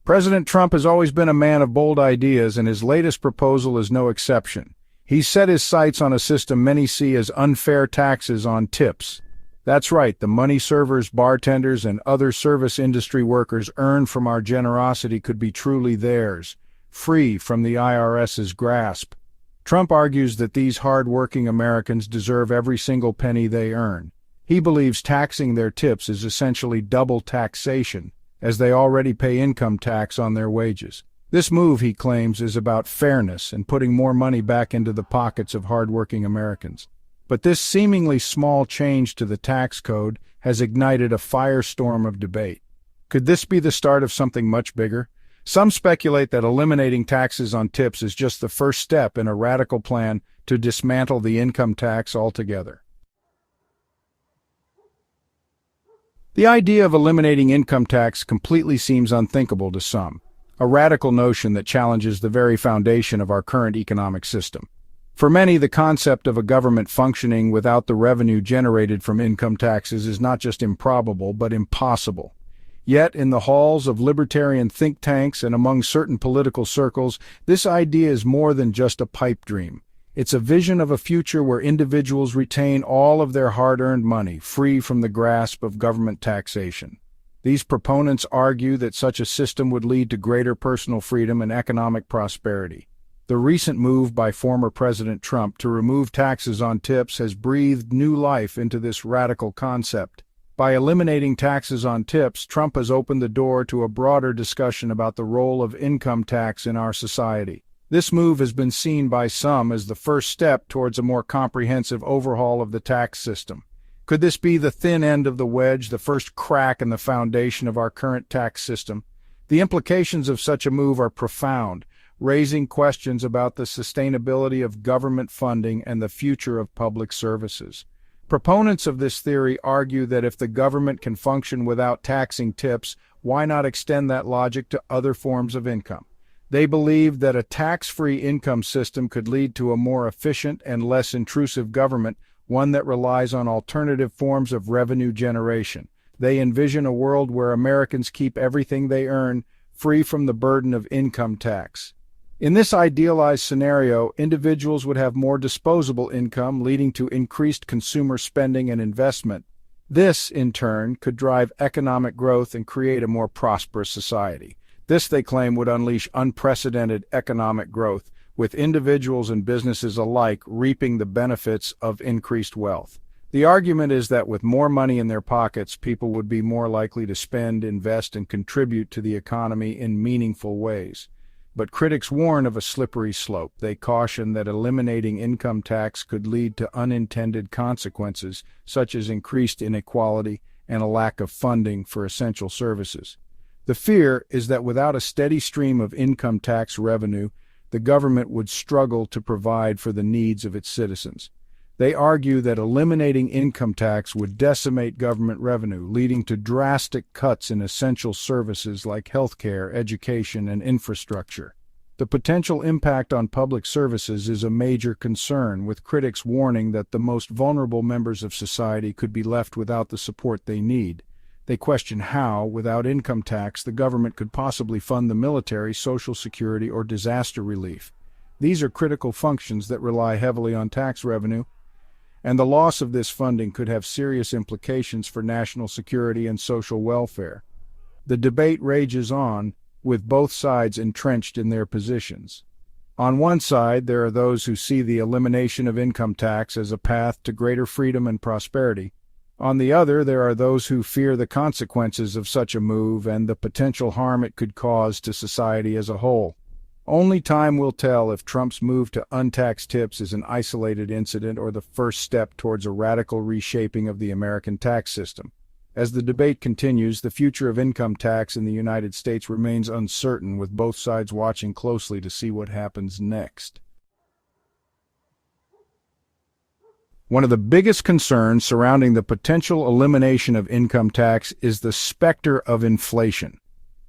President Trump has always been a man of bold ideas, and his latest proposal is no exception. He's set his sights on a system many see as unfair taxes on tips. That's right, the money servers, bartenders, and other service industry workers earn from our generosity could be truly theirs, free from the IRS's grasp. Trump argues that these hard-working Americans deserve every single penny they earn. He believes taxing their tips is essentially double taxation, as they already pay income tax on their wages. This move, he claims, is about fairness and putting more money back into the pockets of hard-working Americans. But this seemingly small change to the tax code has ignited a firestorm of debate. Could this be the start of something much bigger? Some speculate that eliminating taxes on tips is just the first step in a radical plan to dismantle the income tax altogether. The idea of eliminating income tax completely seems unthinkable to some, a radical notion that challenges the very foundation of our current economic system. For many, the concept of a government functioning without the revenue generated from income taxes is not just improbable, but impossible. Yet, in the halls of libertarian think tanks and among certain political circles, this idea is more than just a pipe dream. It's a vision of a future where individuals retain all of their hard-earned money, free from the grasp of government taxation. These proponents argue that such a system would lead to greater personal freedom and economic prosperity. The recent move by former President Trump to remove taxes on tips has breathed new life into this radical concept. By eliminating taxes on tips, Trump has opened the door to a broader discussion about the role of income tax in our society. This move has been seen by some as the first step towards a more comprehensive overhaul of the tax system. Could this be the thin end of the wedge, the first crack in the foundation of our current tax system? The implications of such a move are profound, raising questions about the sustainability of government funding and the future of public services. Proponents of this theory argue that if the government can function without taxing tips, why not extend that logic to other forms of income? They believe that a tax-free income system could lead to a more efficient and less intrusive government, one that relies on alternative forms of revenue generation. They envision a world where Americans keep everything they earn, free from the burden of income tax. In this idealized scenario, individuals would have more disposable income, leading to increased consumer spending and investment. This, in turn, could drive economic growth and create a more prosperous society. This, they claim, would unleash unprecedented economic growth, with individuals and businesses alike reaping the benefits of increased wealth. The argument is that with more money in their pockets, people would be more likely to spend, invest, and contribute to the economy in meaningful ways. But critics warn of a slippery slope. They caution that eliminating income tax could lead to unintended consequences, such as increased inequality and a lack of funding for essential services. The fear is that without a steady stream of income tax revenue, the government would struggle to provide for the needs of its citizens. They argue that eliminating income tax would decimate government revenue, leading to drastic cuts in essential services like healthcare, education, and infrastructure. The potential impact on public services is a major concern, with critics warning that the most vulnerable members of society could be left without the support they need. They question how, without income tax, the government could possibly fund the military, Social Security, or disaster relief. These are critical functions that rely heavily on tax revenue, and the loss of this funding could have serious implications for national security and social welfare. The debate rages on, with both sides entrenched in their positions. On one side, there are those who see the elimination of income tax as a path to greater freedom and prosperity. On the other, there are those who fear the consequences of such a move and the potential harm it could cause to society as a whole. Only time will tell if Trump's move to untax tips is an isolated incident or the first step towards a radical reshaping of the American tax system. As the debate continues, the future of income tax in the United States remains uncertain, with both sides watching closely to see what happens next. One of the biggest concerns surrounding the potential elimination of income tax is the specter of inflation.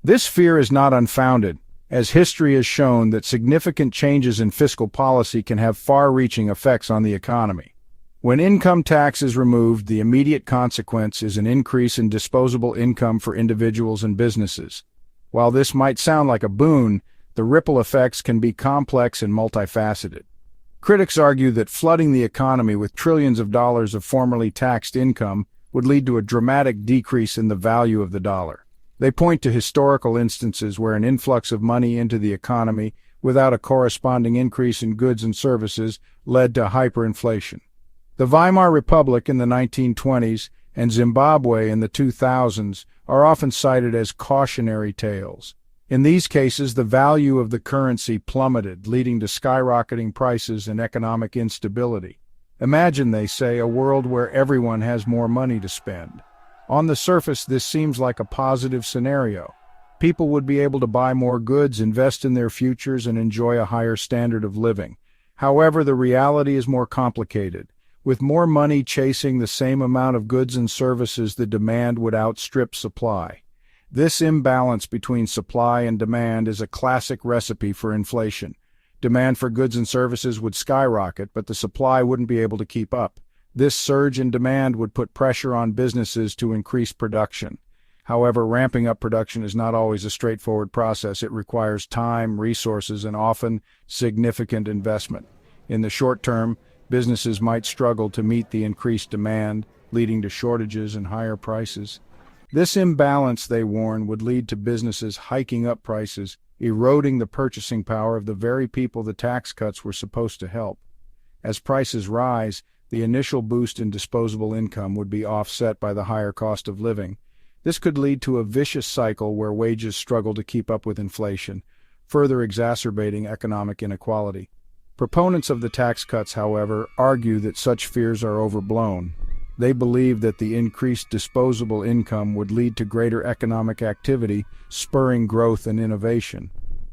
This fear is not unfounded, as history has shown that significant changes in fiscal policy can have far-reaching effects on the economy. When income tax is removed, the immediate consequence is an increase in disposable income for individuals and businesses. While this might sound like a boon, the ripple effects can be complex and multifaceted. Critics argue that flooding the economy with trillions of dollars of formerly taxed income would lead to a dramatic decrease in the value of the dollar. They point to historical instances where an influx of money into the economy without a corresponding increase in goods and services led to hyperinflation. The Weimar Republic in the 1920s and Zimbabwe in the 2000s are often cited as cautionary tales. In these cases, the value of the currency plummeted, leading to skyrocketing prices and economic instability. Imagine, they say, a world where everyone has more money to spend. On the surface, this seems like a positive scenario. People would be able to buy more goods, invest in their futures, and enjoy a higher standard of living. However, the reality is more complicated. With more money chasing the same amount of goods and services, the demand would outstrip supply. This imbalance between supply and demand is a classic recipe for inflation. Demand for goods and services would skyrocket, but the supply wouldn't be able to keep up. This surge in demand would put pressure on businesses to increase production. However, ramping up production is not always a straightforward process. It requires time, resources, and often significant investment. In the short term, businesses might struggle to meet the increased demand, leading to shortages and higher prices. This imbalance, they warn, would lead to businesses hiking up prices, eroding the purchasing power of the very people the tax cuts were supposed to help. As prices rise, the initial boost in disposable income would be offset by the higher cost of living. This could lead to a vicious cycle where wages struggle to keep up with inflation, further exacerbating economic inequality. Proponents of the tax cuts, however, argue that such fears are overblown. They believe that the increased disposable income would lead to greater economic activity, spurring growth and innovation.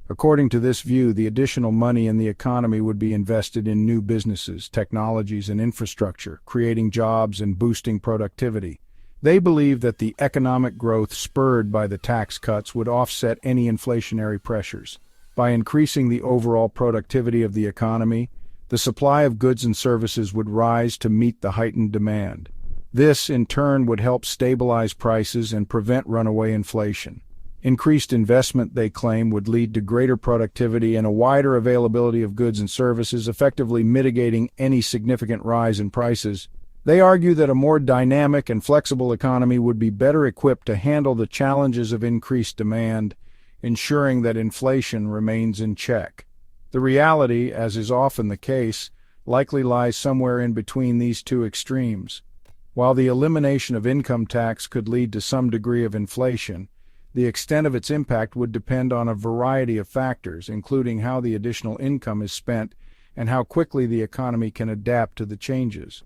According to this view, the additional money in the economy would be invested in new businesses, technologies, and infrastructure, creating jobs and boosting productivity. They believe that the economic growth spurred by the tax cuts would offset any inflationary pressures. By increasing the overall productivity of the economy, the supply of goods and services would rise to meet the heightened demand. This, in turn, would help stabilize prices and prevent runaway inflation. Increased investment, they claim, would lead to greater productivity and a wider availability of goods and services, effectively mitigating any significant rise in prices. They argue that a more dynamic and flexible economy would be better equipped to handle the challenges of increased demand, ensuring that inflation remains in check. The reality, as is often the case, likely lies somewhere in between these two extremes. While the elimination of income tax could lead to some degree of inflation, the extent of its impact would depend on a variety of factors, including how the additional income is spent and how quickly the economy can adapt to the changes.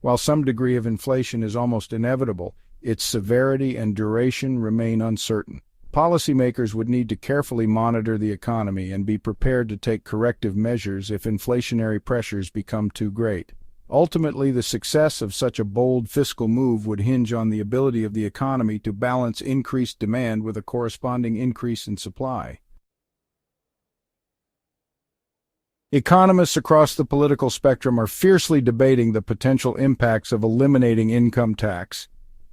While some degree of inflation is almost inevitable, its severity and duration remain uncertain. Policymakers would need to carefully monitor the economy and be prepared to take corrective measures if inflationary pressures become too great. Ultimately, the success of such a bold fiscal move would hinge on the ability of the economy to balance increased demand with a corresponding increase in supply. Economists across the political spectrum are fiercely debating the potential impacts of eliminating income tax.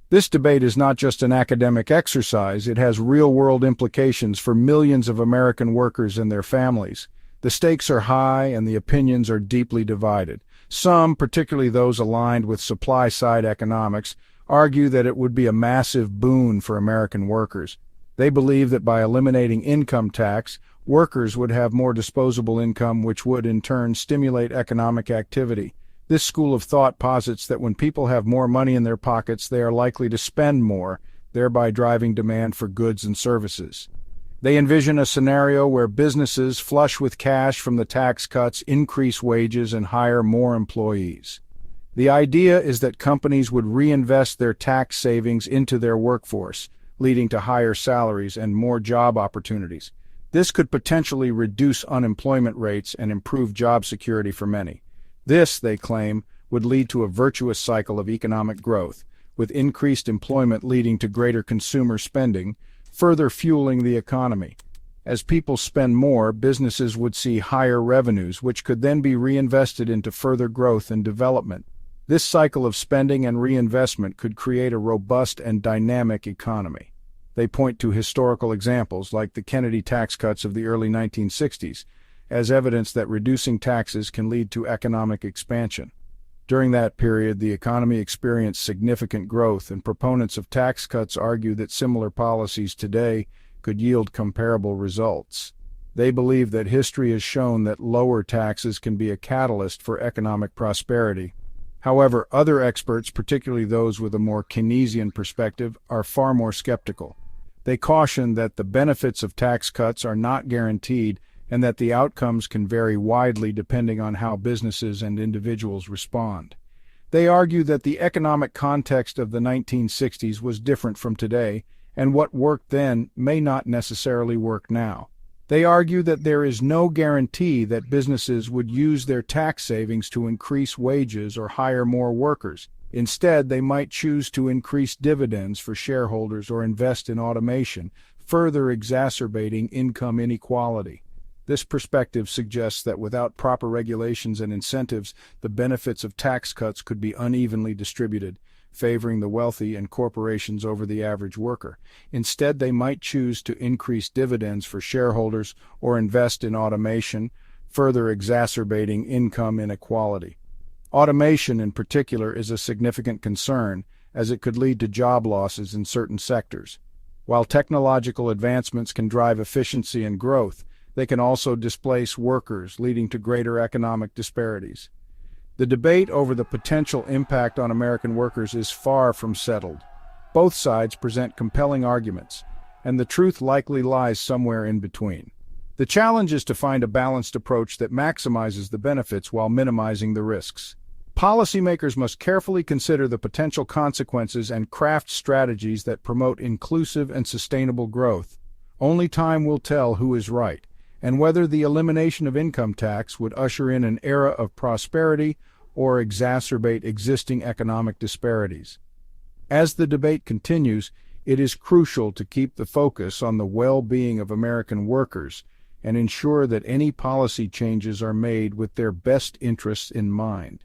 This debate is not just an academic exercise, it has real-world implications for millions of American workers and their families. The stakes are high and the opinions are deeply divided. Some, particularly those aligned with supply-side economics, argue that it would be a massive boon for American workers. They believe that by eliminating income tax, workers would have more disposable income, which would in turn stimulate economic activity. This school of thought posits that when people have more money in their pockets, they are likely to spend more, thereby driving demand for goods and services. They envision a scenario where businesses, flush with cash from the tax cuts, increase wages and hire more employees. The idea is that companies would reinvest their tax savings into their workforce, leading to higher salaries and more job opportunities. This could potentially reduce unemployment rates and improve job security for many. This, they claim, would lead to a virtuous cycle of economic growth, with increased employment leading to greater consumer spending, further fueling the economy. As people spend more, businesses would see higher revenues, which could then be reinvested into further growth and development. This cycle of spending and reinvestment could create a robust and dynamic economy. They point to historical examples like the Kennedy tax cuts of the early 1960s as evidence that reducing taxes can lead to economic expansion. During that period, the economy experienced significant growth, and proponents of tax cuts argue that similar policies today could yield comparable results. They believe that history has shown that lower taxes can be a catalyst for economic prosperity. However, other experts, particularly those with a more Keynesian perspective, are far more skeptical. They caution that the benefits of tax cuts are not guaranteed and that the outcomes can vary widely depending on how businesses and individuals respond. They argue that the economic context of the 1960s was different from today, and what worked then may not necessarily work now. They argue that there is no guarantee that businesses would use their tax savings to increase wages or hire more workers. Instead, they might choose to increase dividends for shareholders or invest in automation, further exacerbating income inequality. This perspective suggests that without proper regulations and incentives, the benefits of tax cuts could be unevenly distributed, favoring the wealthy and corporations over the average worker. Instead, they might choose to increase dividends for shareholders or invest in automation, further exacerbating income inequality. Automation, in particular, is a significant concern, as it could lead to job losses in certain sectors. While technological advancements can drive efficiency and growth, they can also displace workers, leading to greater economic disparities. The debate over the potential impact on American workers is far from settled. Both sides present compelling arguments, and the truth likely lies somewhere in between. The challenge is to find a balanced approach that maximizes the benefits while minimizing the risks. Policymakers must carefully consider the potential consequences and craft strategies that promote inclusive and sustainable growth. Only time will tell who is right, and whether the elimination of income tax would usher in an era of prosperity or exacerbate existing economic disparities. As the debate continues, it is crucial to keep the focus on the well-being of American workers and ensure that any policy changes are made with their best interests in mind.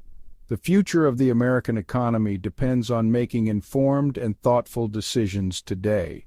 The future of the American economy depends on making informed and thoughtful decisions today.